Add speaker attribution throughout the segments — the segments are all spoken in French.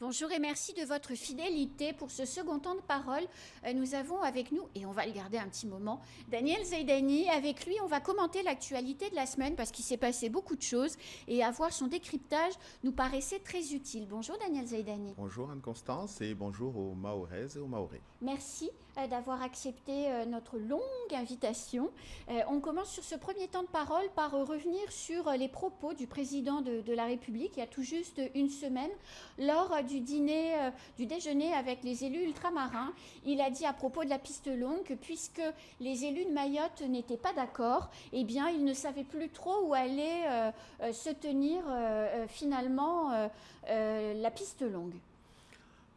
Speaker 1: Bonjour et merci de votre fidélité pour ce second temps de parole. Nous avons avec nous, et on va le garder un petit moment, Daniel Zaidani. Avec lui, on va commenter l'actualité de la semaine parce qu'il s'est passé beaucoup de choses et avoir son décryptage nous paraissait très utile. Bonjour Daniel Zaidani.
Speaker 2: Bonjour Anne-Constance et bonjour aux Mahoraises et aux Mahorais.
Speaker 1: Merci d'avoir accepté notre longue invitation. On commence sur ce premier temps de parole par revenir sur les propos du président de la République il y a tout juste une semaine lors du déjeuner avec les élus ultramarins. Il a dit à propos de la piste longue que puisque les élus de Mayotte n'étaient pas d'accord, eh bien ils ne savaient plus trop où allait se tenir finalement la piste longue.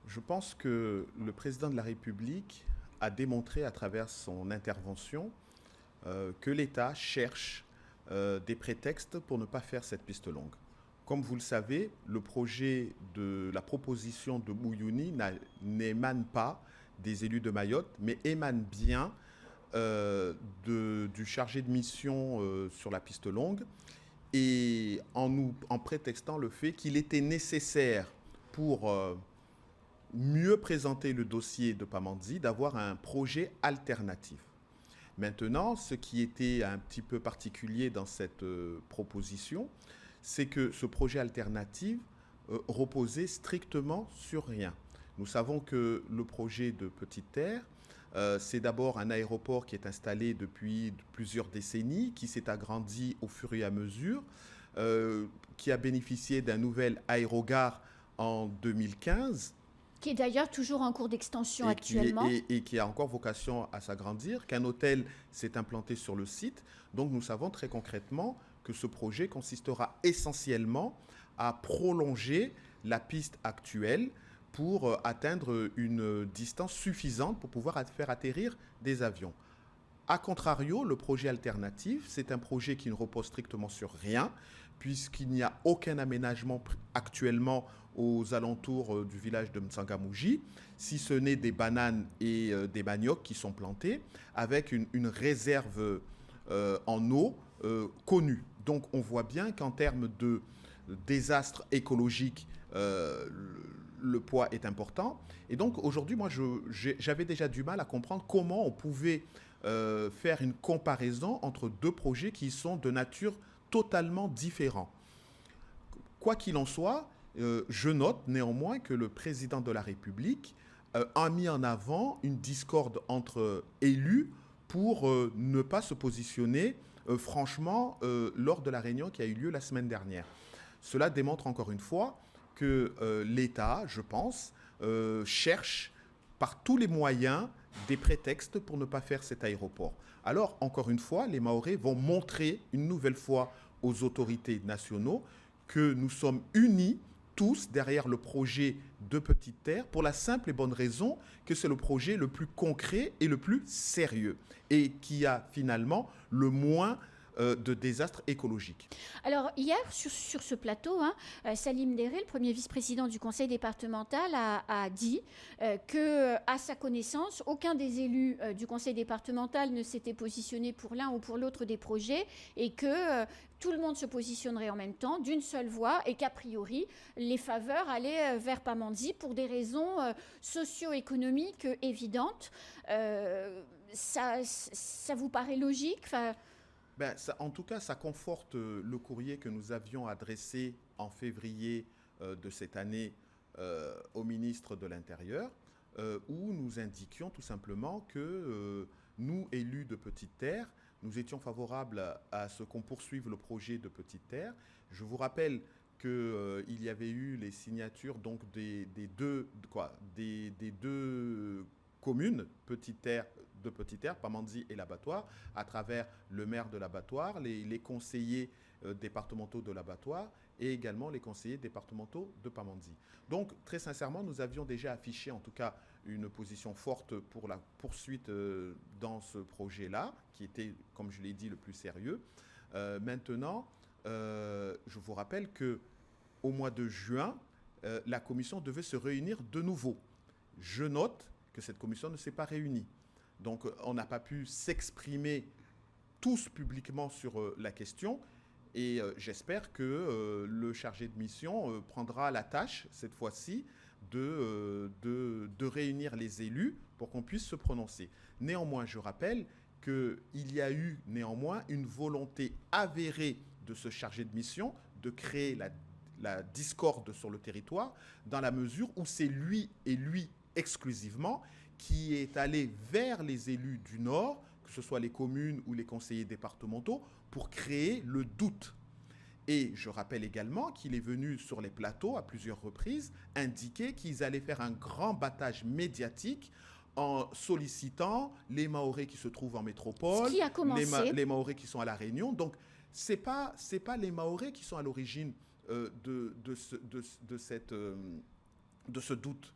Speaker 2: Je pense que le président de la République a démontré à travers son intervention que l'État cherche des prétextes pour ne pas faire cette piste longue. Comme vous le savez, le projet de la proposition de Bouyouni n'émane pas des élus de Mayotte, mais émane bien du chargé de mission sur la piste longue, et en prétextant le fait qu'il était nécessaire pour mieux présenter le dossier de Pamandzi, d'avoir un projet alternatif. Maintenant, ce qui était un petit peu particulier dans cette proposition, c'est que ce projet alternatif reposait strictement sur rien. Nous savons que le projet de Petite Terre, c'est d'abord un aéroport qui est installé depuis plusieurs décennies, qui s'est agrandi au fur et à mesure, qui a bénéficié d'un nouvel aérogare en 2015,
Speaker 1: Qui est d'ailleurs toujours en cours d'extension actuellement.
Speaker 2: et qui a encore vocation à s'agrandir, qu'un hôtel s'est implanté sur le site. Donc nous savons très concrètement que ce projet consistera essentiellement à prolonger la piste actuelle pour atteindre une distance suffisante pour pouvoir faire atterrir des avions. A contrario, le projet alternatif, c'est un projet qui ne repose strictement sur rien, puisqu'il n'y a aucun aménagement actuellement aux alentours du village de Mtsangamouji, si ce n'est des bananes et des maniocs qui sont plantés, avec une réserve en eau connue. Donc on voit bien qu'en termes de désastre écologique, le poids est important. Et donc aujourd'hui, moi, j'avais déjà du mal à comprendre comment on pouvait faire une comparaison entre deux projets qui sont de nature totalement différente. Quoi qu'il en soit, je note néanmoins que le président de la République a mis en avant une discorde entre élus pour ne pas se positionner franchement lors de la réunion qui a eu lieu la semaine dernière. Cela démontre encore une fois que l'État, je pense, cherche par tous les moyens des prétextes pour ne pas faire cet aéroport. Alors, encore une fois, les Mahorais vont montrer une nouvelle fois aux autorités nationaux que nous sommes unis tous derrière le projet de Petite Terre pour la simple et bonne raison que c'est le projet le plus concret et le plus sérieux et qui a finalement le moins de désastres écologiques.
Speaker 1: Alors hier, sur ce plateau, Salim Déré, le premier vice-président du conseil départemental, a dit que, à sa connaissance, aucun des élus du conseil départemental ne s'était positionné pour l'un ou pour l'autre des projets et que tout le monde se positionnerait en même temps, d'une seule voix, et qu'a priori, les faveurs allaient vers Pamandzi pour des raisons socio-économiques évidentes. Ça vous paraît logique?
Speaker 2: Ben, en tout cas, ça conforte le courrier que nous avions adressé en février de cette année au ministre de l'Intérieur, où nous indiquions tout simplement que nous, élus de Petite Terre, nous étions favorables à ce qu'on poursuive le projet de Petite Terre. Je vous rappelle qu'il y avait eu les signatures donc des deux communes de Petite Terre, Pamandzi et l'Abattoir, à travers le maire de l'Abattoir, les conseillers départementaux de l'Abattoir et également les conseillers départementaux de Pamandzi. Donc, très sincèrement, nous avions déjà affiché en tout cas une position forte pour la poursuite dans ce projet-là, qui était, comme je l'ai dit, le plus sérieux. Maintenant, je vous rappelle que au mois de juin, la commission devait se réunir de nouveau. Je note que cette commission ne s'est pas réunie. Donc, on n'a pas pu s'exprimer tous publiquement sur la question. Et j'espère que le chargé de mission prendra la tâche, cette fois-ci, de réunir les élus pour qu'on puisse se prononcer. Néanmoins, je rappelle qu'il y a eu néanmoins une volonté avérée de se charger de mission, de créer la discorde sur le territoire, dans la mesure où c'est lui et lui exclusivement qui est allé vers les élus du Nord, que ce soit les communes ou les conseillers départementaux, pour créer le doute. Et je rappelle également qu'il est venu sur les plateaux à plusieurs reprises indiquer qu'ils allaient faire un grand battage médiatique en sollicitant les Mahorais qui se trouvent en métropole,
Speaker 1: Ce qui a commencé.
Speaker 2: les Mahorais qui sont à La Réunion. Donc, ce n'est pas les Mahorais qui sont à l'origine de ce doute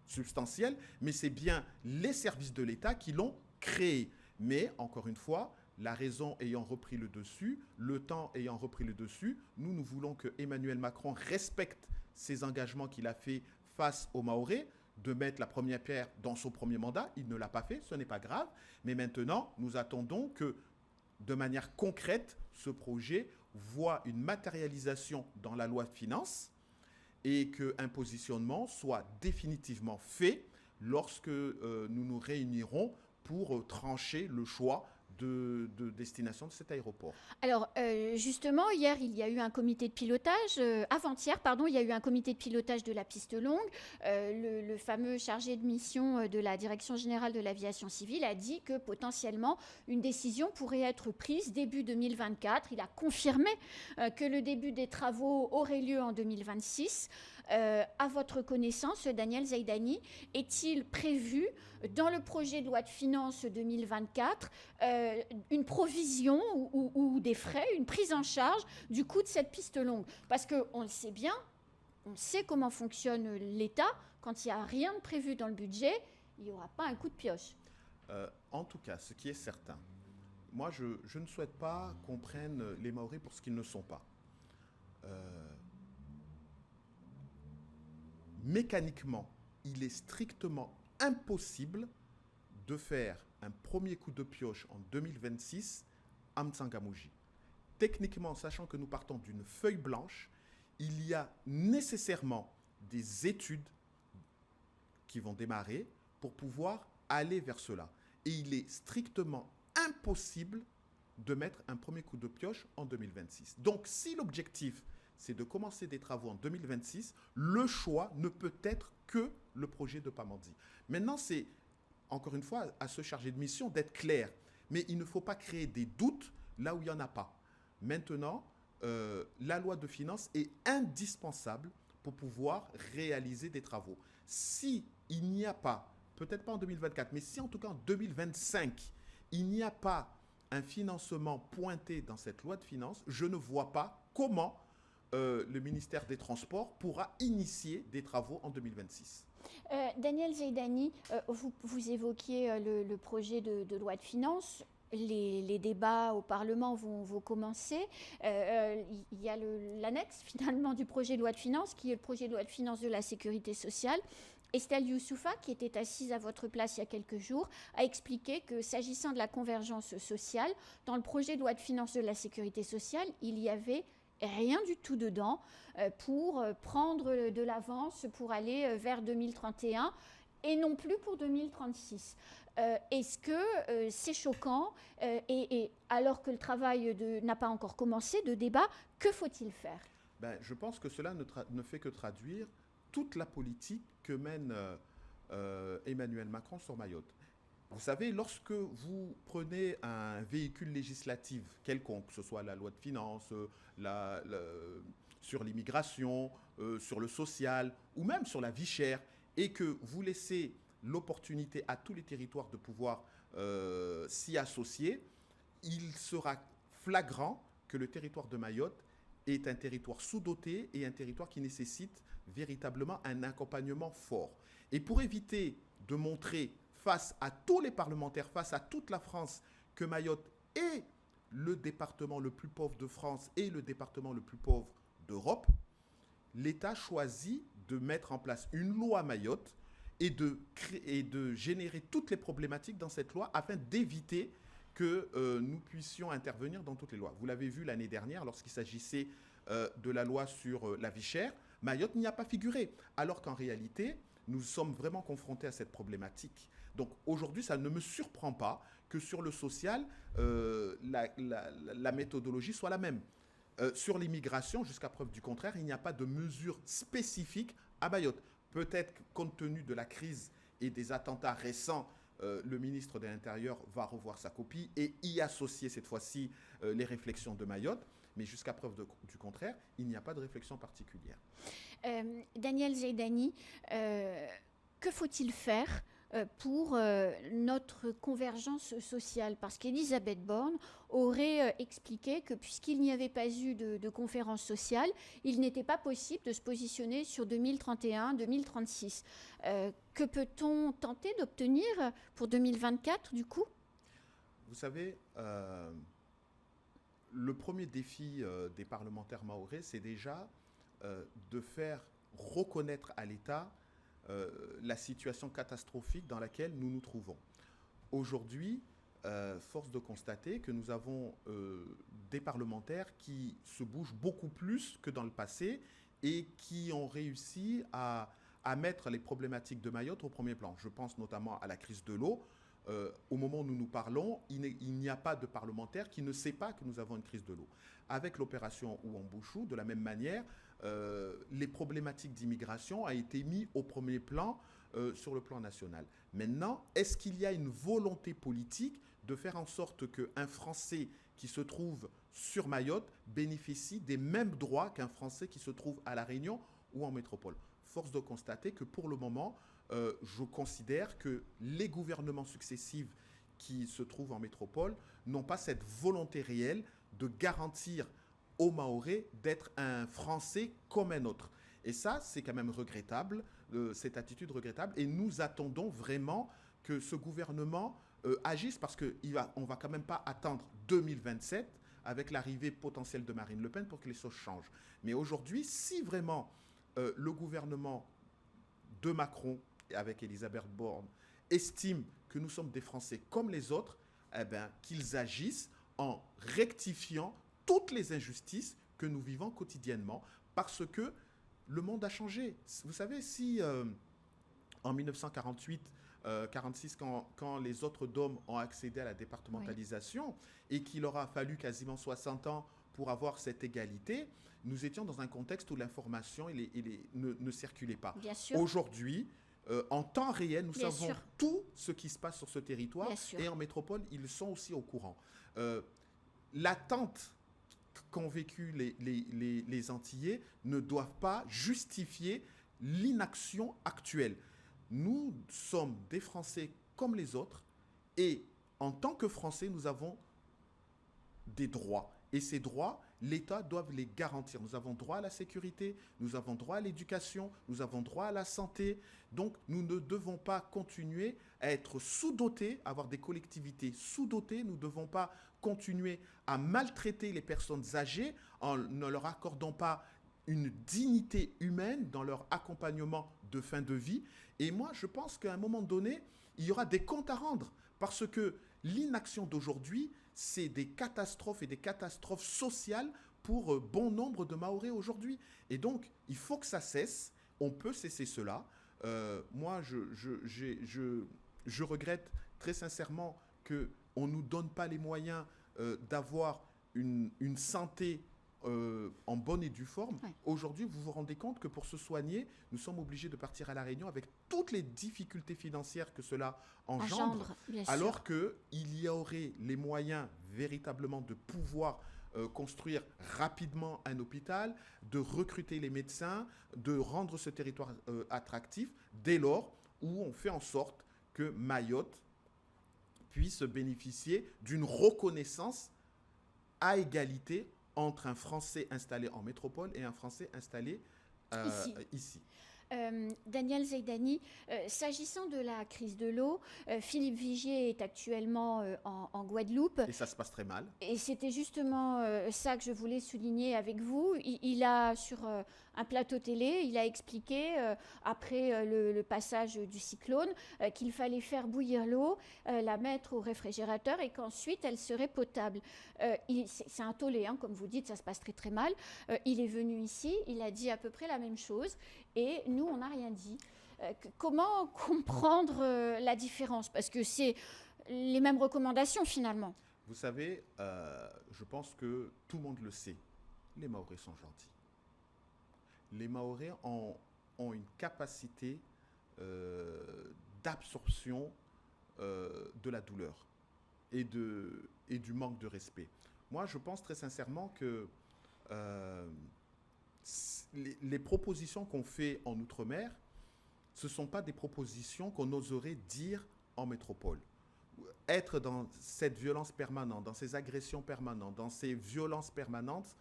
Speaker 2: substantiel, mais c'est bien les services de l'État qui l'ont créé. Mais, encore une fois, la raison ayant repris le dessus, le temps ayant repris le dessus, nous voulons que Emmanuel Macron respecte ses engagements qu'il a fait face aux Mahorais, de mettre la première pierre dans son premier mandat. Il ne l'a pas fait, ce n'est pas grave. Mais maintenant, nous attendons que, de manière concrète, ce projet voit une matérialisation dans la loi de finances et qu'un positionnement soit définitivement fait lorsque nous nous réunirons pour trancher le choix de destination de cet aéroport.
Speaker 1: Alors, justement, hier, il y a eu un comité de pilotage, avant-hier, pardon, il y a eu un comité de pilotage de la piste longue. Le fameux chargé de mission de la Direction générale de l'aviation civile a dit que potentiellement une décision pourrait être prise début 2024. Il a confirmé que le début des travaux aurait lieu en 2026. À votre connaissance, Daniel Zaidani, est-il prévu dans le projet de loi de finances 2024 une provision ou des frais, une prise en charge du coût de cette piste longue? Parce qu'on le sait bien, on sait comment fonctionne l'État. Quand il n'y a rien de prévu dans le budget, il n'y aura pas un coup de pioche.
Speaker 2: En tout cas, ce qui est certain, moi je ne souhaite pas qu'on prenne les Mahorais pour ce qu'ils ne sont pas. Mécaniquement, il est strictement impossible de faire un premier coup de pioche en 2026 à M'Tsangamouji. Techniquement, sachant que nous partons d'une feuille blanche, il y a nécessairement des études qui vont démarrer pour pouvoir aller vers cela. Et il est strictement impossible de mettre un premier coup de pioche en 2026. Donc, si l'objectif c'est de commencer des travaux en 2026, le choix ne peut être que le projet de Pamandzi. Maintenant, c'est, encore une fois, à se charger de mission d'être clair. Mais il ne faut pas créer des doutes là où il n'y en a pas. Maintenant, la loi de finances est indispensable pour pouvoir réaliser des travaux. Si il n'y a pas, peut-être pas en 2024, mais si en tout cas en 2025, il n'y a pas un financement pointé dans cette loi de finances, je ne vois pas comment le ministère des Transports pourra initier des travaux en 2026.
Speaker 1: Daniel Zaidani, vous évoquiez le projet de loi de finances. Les débats au Parlement vont commencer. Il y a l'annexe finalement du projet de loi de finances, qui est le projet de loi de finances de la sécurité sociale. Estelle Youssoufa, qui était assise à votre place il y a quelques jours, a expliqué que s'agissant de la convergence sociale, dans le projet de loi de finances de la sécurité sociale, il y avait rien du tout dedans pour prendre de l'avance pour aller vers 2031 et non plus pour 2036. Est-ce que c'est choquant et alors que le travail n'a pas encore commencé de débat, que faut-il faire?
Speaker 2: Je pense que cela ne fait que traduire toute la politique que mène Emmanuel Macron sur Mayotte. Vous savez, lorsque vous prenez un véhicule législatif quelconque, que ce soit la loi de finances, sur l'immigration, sur le social, ou même sur la vie chère, et que vous laissez l'opportunité à tous les territoires de pouvoir s'y associer, il sera flagrant que le territoire de Mayotte est un territoire sous-doté et un territoire qui nécessite véritablement un accompagnement fort. Et pour éviter de montrer face à tous les parlementaires, face à toute la France, que Mayotte est le département le plus pauvre de France et le département le plus pauvre d'Europe, l'État choisit de mettre en place une loi Mayotte et de générer toutes les problématiques dans cette loi afin d'éviter que nous puissions intervenir dans toutes les lois. Vous l'avez vu l'année dernière lorsqu'il s'agissait de la loi sur la vie chère. Mayotte n'y a pas figuré, alors qu'en réalité, nous sommes vraiment confrontés à cette problématique. Donc aujourd'hui, ça ne me surprend pas que sur le social, la méthodologie soit la même. Sur l'immigration, jusqu'à preuve du contraire, il n'y a pas de mesures spécifiques à Mayotte. Peut-être que compte tenu de la crise et des attentats récents, le ministre de l'Intérieur va revoir sa copie et y associer cette fois-ci les réflexions de Mayotte. Mais jusqu'à preuve du contraire, il n'y a pas de réflexion particulière.
Speaker 1: Daniel Zaidani, que faut-il faire pour notre convergence sociale? Parce qu'Elisabeth Borne aurait expliqué que puisqu'il n'y avait pas eu de conférence sociale, il n'était pas possible de se positionner sur 2031-2036. Que peut-on tenter d'obtenir pour 2024 du coup?
Speaker 2: Vous savez, le premier défi des parlementaires mahorais, c'est déjà de faire reconnaître à l'État la situation catastrophique dans laquelle nous nous trouvons. Aujourd'hui, force de constater que nous avons des parlementaires qui se bougent beaucoup plus que dans le passé et qui ont réussi à mettre les problématiques de Mayotte au premier plan. Je pense notamment à la crise de l'eau. Au moment où nous nous parlons, il n'y a pas de parlementaire qui ne sait pas que nous avons une crise de l'eau. Avec l'opération Ouambouchou, de la même manière, les problématiques d'immigration ont été mises au premier plan sur le plan national. Maintenant, est-ce qu'il y a une volonté politique de faire en sorte qu'un Français qui se trouve sur Mayotte bénéficie des mêmes droits qu'un Français qui se trouve à La Réunion ou en métropole? Force de constater que pour le moment, je considère que les gouvernements successifs qui se trouvent en métropole n'ont pas cette volonté réelle de garantir aux Mahorais d'être un Français comme un autre. Et ça, c'est quand même regrettable, cette attitude regrettable. Et nous attendons vraiment que ce gouvernement agisse parce qu'on ne va quand même pas attendre 2027 avec l'arrivée potentielle de Marine Le Pen pour que les choses changent. Mais aujourd'hui, si vraiment le gouvernement de Macron avec Elisabeth Borne estime que nous sommes des Français comme les autres, eh bien, qu'ils agissent en rectifiant toutes les injustices que nous vivons quotidiennement parce que le monde a changé. Vous savez, si en 1948, 46, quand les autres DOM ont accédé à la départementalisation et qu'il leur a fallu quasiment 60 ans pour avoir cette égalité, nous étions dans un contexte où l'information ne circulait pas. Aujourd'hui, en temps réel, nous savons tout ce qui se passe sur ce territoire et en métropole, ils sont aussi au courant. L'attente qu'ont vécu les Antillais ne doivent pas justifier l'inaction actuelle. Nous sommes des Français comme les autres et en tant que Français, nous avons des droits. Et ces droits, l'État doit les garantir. Nous avons droit à la sécurité, nous avons droit à l'éducation, nous avons droit à la santé. Donc, nous ne devons pas continuer à être sous-dotés, avoir des collectivités sous-dotées. Nous ne devons pas continuer à maltraiter les personnes âgées en ne leur accordant pas une dignité humaine dans leur accompagnement de fin de vie. Et moi, je pense qu'à un moment donné, il y aura des comptes à rendre parce que l'inaction d'aujourd'hui, c'est des catastrophes et des catastrophes sociales pour bon nombre de Mahorais aujourd'hui. Et donc, il faut que ça cesse. On peut cesser cela. Moi, je regrette très sincèrement qu'on ne nous donne pas les moyens d'avoir une santé en bonne et due forme. Aujourd'hui, vous vous rendez compte que pour se soigner, nous sommes obligés de partir à La Réunion avec toutes les difficultés financières que cela engendre alors qu'il y aurait les moyens véritablement de pouvoir construire rapidement un hôpital, de recruter les médecins, de rendre ce territoire attractif, dès lors où on fait en sorte que Mayotte puisse bénéficier d'une reconnaissance à égalité entre un Français installé en métropole et un Français installé ici.
Speaker 1: Daniel Zeidani, s'agissant de la crise de l'eau, Philippe Vigier est actuellement en Guadeloupe.
Speaker 2: Et ça se passe très mal.
Speaker 1: Et c'était justement ça que je voulais souligner avec vous. Il a, sur un plateau télé, il a expliqué, après le passage du cyclone, qu'il fallait faire bouillir l'eau, la mettre au réfrigérateur et qu'ensuite elle serait potable. C'est un tollé, hein, comme vous dites, ça se passe très très mal. Il est venu ici, il a dit à peu près la même chose et nous, on n'a rien dit. Comment comprendre la différence? Parce que c'est les mêmes recommandations finalement.
Speaker 2: Vous savez, je pense que tout le monde le sait. Les Mahorais sont gentils. Les Mahorais ont une capacité d'absorption de la douleur et du manque de respect. Moi, je pense très sincèrement que les propositions qu'on fait en Outre-mer, ce ne sont pas des propositions qu'on oserait dire en métropole. Être dans cette violence permanente, dans ces agressions permanentes, dans ces violences permanentes,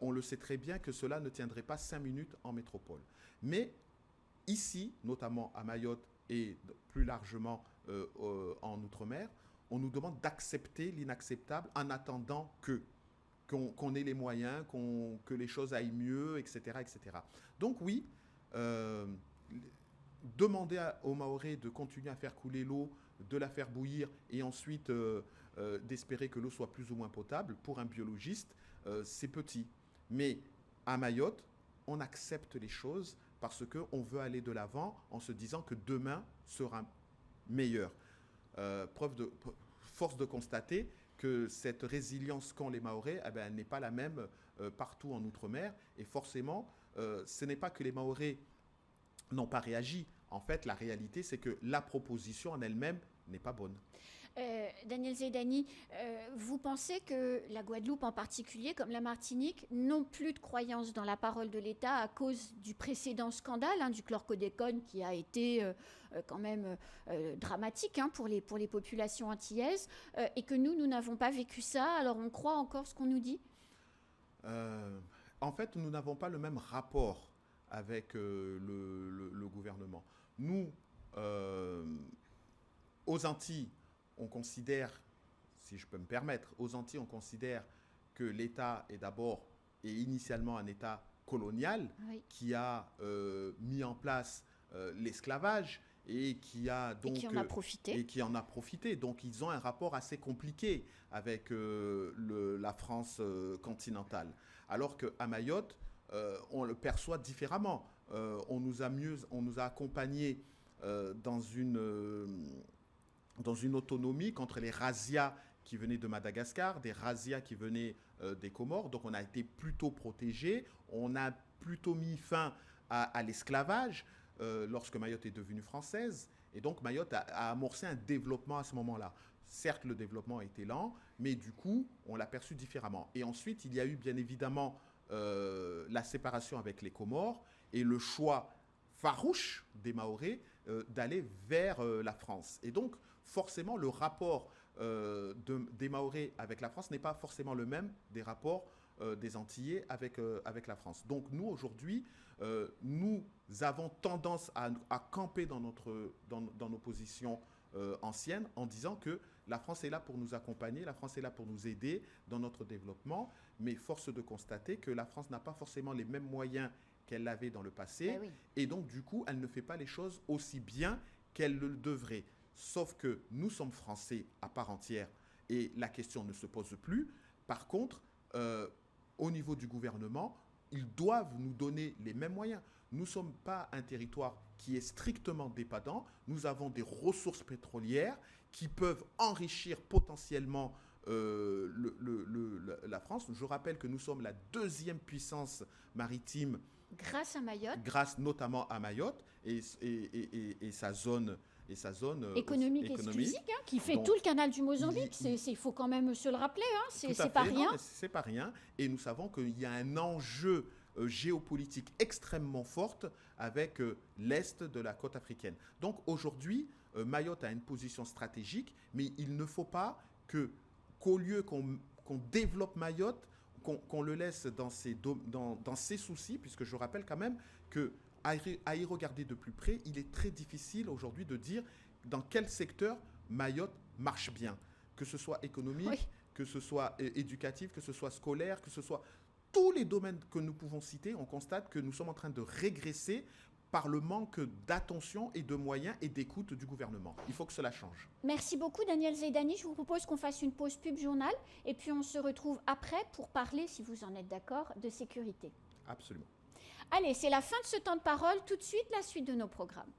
Speaker 2: on le sait très bien que cela ne tiendrait pas 5 minutes en métropole. Mais ici, notamment à Mayotte et plus largement en Outre-mer, on nous demande d'accepter l'inacceptable en attendant qu'on ait les moyens, que les choses aillent mieux, etc. etc. Donc oui, demander aux Mahorais de continuer à faire couler l'eau, de la faire bouillir et ensuite d'espérer que l'eau soit plus ou moins potable, pour un biologiste, c'est petit. Mais à Mayotte, on accepte les choses parce qu'on veut aller de l'avant en se disant que demain sera meilleur. Force de constater que cette résilience qu'ont les Mahorais, elle n'est pas la même partout en Outre-mer. Et forcément, ce n'est pas que les Mahorais n'ont pas réagi. En fait, la réalité, c'est que la proposition en elle-même n'est pas bonne.
Speaker 1: Daniel Zeidani, vous pensez que la Guadeloupe en particulier, comme la Martinique, n'ont plus de croyance dans la parole de l'État à cause du précédent scandale, du chlorcodécone, qui a été quand même dramatique pour les populations antillaises, et que nous n'avons pas vécu ça, alors on croit encore ce qu'on nous dit?
Speaker 2: En fait, nous n'avons pas le même rapport avec le gouvernement. Nous, aux Antilles, on considère, si je peux me permettre, aux Antilles, on considère que l'État est d'abord et initialement un État colonial, oui, qui a mis en place l'esclavage et qui a donc
Speaker 1: qui
Speaker 2: en a profité. Donc ils ont un rapport assez compliqué avec la France continentale. Alors qu'à Mayotte, on le perçoit différemment. On nous a accompagnés dans une autonomie contre les razzias qui venaient de Madagascar, des razzias qui venaient des Comores. Donc on a été plutôt protégés. On a plutôt mis fin à l'esclavage lorsque Mayotte est devenue française. Et donc Mayotte a amorcé un développement à ce moment-là. Certes, le développement a été lent, mais du coup, on l'a perçu différemment. Et ensuite, il y a eu bien évidemment la séparation avec les Comores et le choix farouche des Mahorais d'aller vers la France. Et donc, forcément, le rapport des Mahorais avec la France n'est pas forcément le même des rapports des Antillais avec la France. Donc, nous, aujourd'hui, nous avons tendance à camper dans nos positions anciennes en disant que la France est là pour nous accompagner, la France est là pour nous aider dans notre développement, mais force de constater que la France n'a pas forcément les mêmes moyens qu'elle l'avait dans le passé, oui, et donc du coup, elle ne fait pas les choses aussi bien qu'elle le devrait. Sauf que nous sommes Français à part entière et la question ne se pose plus. Par contre, au niveau du gouvernement, ils doivent nous donner les mêmes moyens. Nous ne sommes pas un territoire qui est strictement dépendant. Nous avons des ressources pétrolières qui peuvent enrichir potentiellement la France. Je rappelle que nous sommes la deuxième puissance maritime
Speaker 1: grâce à Mayotte.
Speaker 2: Grâce notamment à Mayotte et sa zone
Speaker 1: économique exclusive, qui fait donc tout le canal du Mozambique. Il faut quand même se le rappeler, c'est pas rien.
Speaker 2: C'est pas rien. Et nous savons qu'il y a un enjeu géopolitique extrêmement fort avec l'est de la côte africaine. Donc aujourd'hui, Mayotte a une position stratégique, mais il ne faut pas qu'au lieu qu'on développe Mayotte, qu'on le laisse dans ses soucis, puisque je rappelle quand même que à y regarder de plus près, il est très difficile aujourd'hui de dire dans quel secteur Mayotte marche bien, que ce soit économique,
Speaker 1: Oui.
Speaker 2: que ce soit éducatif, que ce soit scolaire, que ce soit tous les domaines que nous pouvons citer. On constate que nous sommes en train de régresser par le manque d'attention et de moyens et d'écoute du gouvernement. Il faut que cela change.
Speaker 1: Merci beaucoup Daniel Zeidani. Je vous propose qu'on fasse une pause pub journal et puis on se retrouve après pour parler, si vous en êtes d'accord, de sécurité.
Speaker 2: Absolument.
Speaker 1: Allez, c'est la fin de ce temps de parole. Tout de suite, la suite de nos programmes.